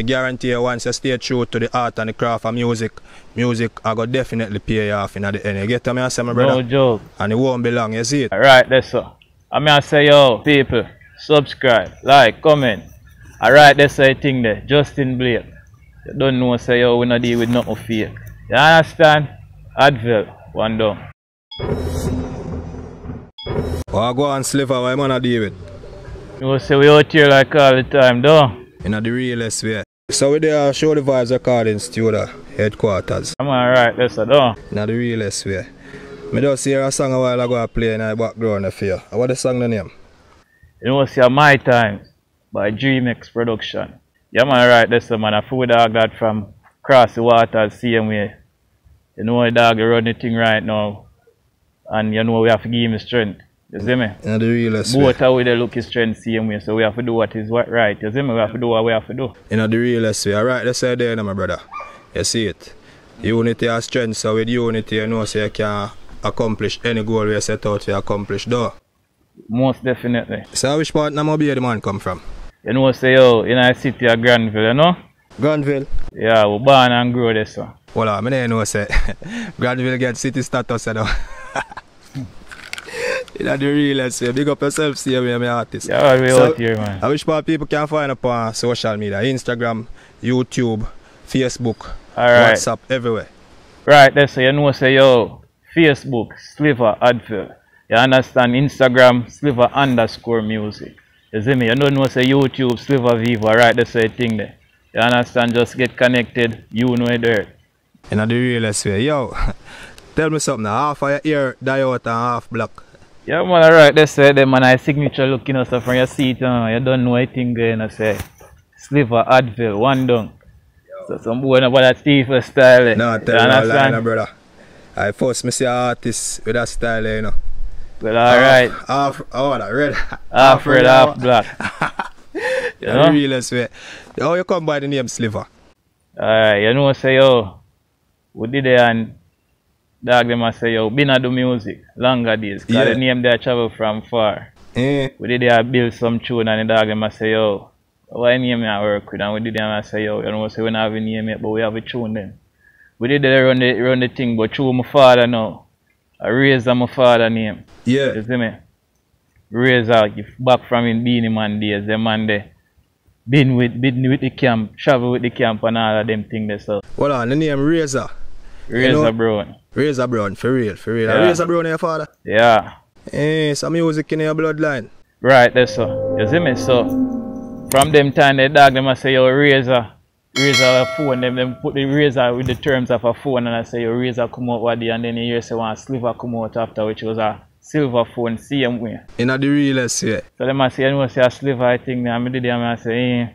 I guarantee you once you stay true to the art and the craft of music I go definitely pay you off in the end. You get to me, I say, my brother? No joke. And it won't be long, you see it? Alright, that's so. I say, yo, people, subscribe, like, comment. Alright, that's the thing there. Justin Blake. You don't know, say, yo, we not deal with nothing fake. You understand? Advil, one down. Oh, go on, Sliver, what am I gonna deal with? You know, say we out here like all the time, though. In the realest way. So we there show the vibes recording studio headquarters. I'm alright, that's a though. In the realest way. I just hear a song a while ago I play in the background for you. What the song the name? You know, see My Time by DreamX Production. Yeah man, right, that's a man. I food dog that from across the water same way. You know the dog run the thing right now. And you know we have to give him strength. You see me? In the realest way. Both how we look his strength same way, so we have to do what is right. You see me? We have to do what we have to do. In the realest way. Alright, that's it there, my brother. You see it. Unity has strength, so with unity you know so you can accomplish any goal you set out to accomplish, though. Most definitely. So which part of Mobile the man come from? You know say yo, in our city of Granville, you know? Granville? Yeah, we born and grow there, so. Well, I know say Granville get city status, you know. In the realest way. Big up yourself, see me, I'm an artist. Yeah, we out here, man. I wish people can find up on social media, Instagram, YouTube, Facebook, WhatsApp, everywhere. Right, that's so you know say yo, Facebook, Sliver Advil. You understand? Instagram, Sliver_music. You see me? You don't know say YouTube, Sliver Viva, right? That's the thing there. You understand? Just get connected, you know it there. In the realest way. Yo, tell me something now. Half of your ear die out and half black. Yeah man, alright, that's it. Them man, I signature looking at stuff from your seat, you don't know anything going to say. Sliver Advil, one down. So some boy about that Steve style. No, tell me no lie, brother. I first me see an artist with that style, you know. Well, alright. Half red. Half red, half black. You know? The realest way. How you come by the name Sliver? Alright, you know say yo, we did it and dog them a say yo, been a do music, longer days. Cause the name they travel from far. We did it build some tune and the dog them a say yo, why name I work with? And we did them a say yo, you know say we don't have a name yet, but we have a tune then. We did it run the thing, but through my father now. I raised my father name. Yeah. You see me? Razor, back from in Beanie Man days, the man there. Been with the camp, travel with the camp and all of them things there, so. Hold on, the name Razor. Razor Brown. Razor Brown, for real. Yeah. Razor Brown your father? Yeah. Some music in your bloodline. Right, that's so. You see me? So, from them time, the dog them I say, yo, Razor a phone, them put the Razor with the terms of a phone, and I say, yo, Razor come out one day, and then you hear say one Sliver come out after, which was a silver phone, same way. In the realest way. So them I say, you know, say a Sliver, I think, and I did them, I say,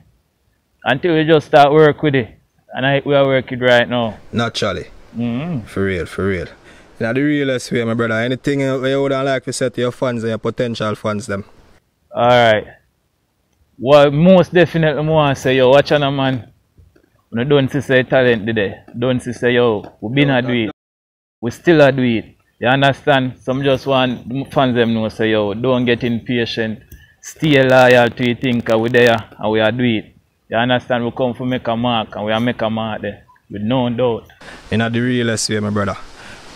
until we just start work with it, and we are working right now. Naturally. For real. In the realest way, my brother, anything you would like to say to your fans and your potential fans, them? Alright. Well, most definitely, I want to say, yo, watch on, man. We don't see say talent today. Don't see say yo, we been a do it. We still a do it. You understand? Some just want fans them know say yo, don't get impatient. Stay loyal to your thing cause we there and we are do it. You understand? We come for make a mark and we are make a mark there. With no doubt. In the realest way, my brother.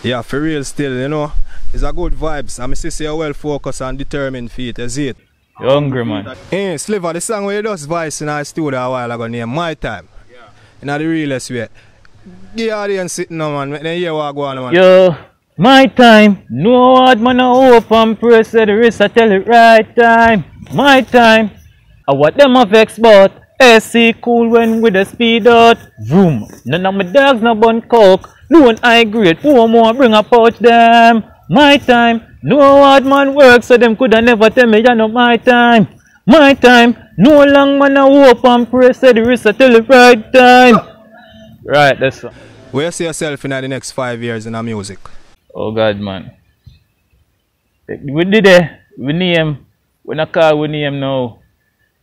Yeah, for real still, you know. It's a good vibes. And I see you're well focused and determined for it, is it? You're hungry, man. Hey, Sliver, the song where you just voice in our studio a while ago named My Time. In the realest way. Give the audience sitting now, man. Make them hear what go on, man. Yo, my time. No hard man, I hope and pray. Say the rest, I tell it right time. My time. I what them a vex but SC cool when with the speed out. Vroom. None of my dogs no bun coke. No one high grade. 4 more bring a pouch them. My time. No hard man work so them coulda never tell me you know my time. My time, no long man I hope and pray, say the rest I tell the right time. Right, that's one. Where you see yourself in the next 5 years in our music? Oh God, man. We did it, we name, when I call we name now,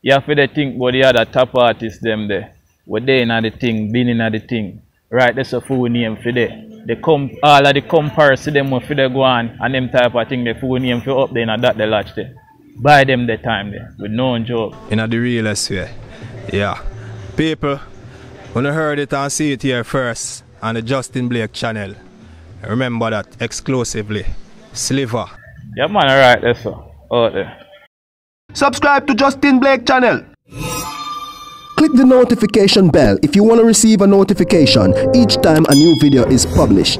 you have to think about the other top artists them there. We're there in the thing, been in the thing. Right, that's a full name for there. They come, all of the comparison them for they go on, and them type of thing, the full name for up there and that they latch there. Buy them the time there, with no joke. In the realest way. Yeah. People, When you heard it and see it here first on the Justin Blake channel. Remember that exclusively. Sliver. Yeah man, alright, that's all. Out there. Subscribe to Justin Blake channel. Click the notification bell if you want to receive a notification each time a new video is published.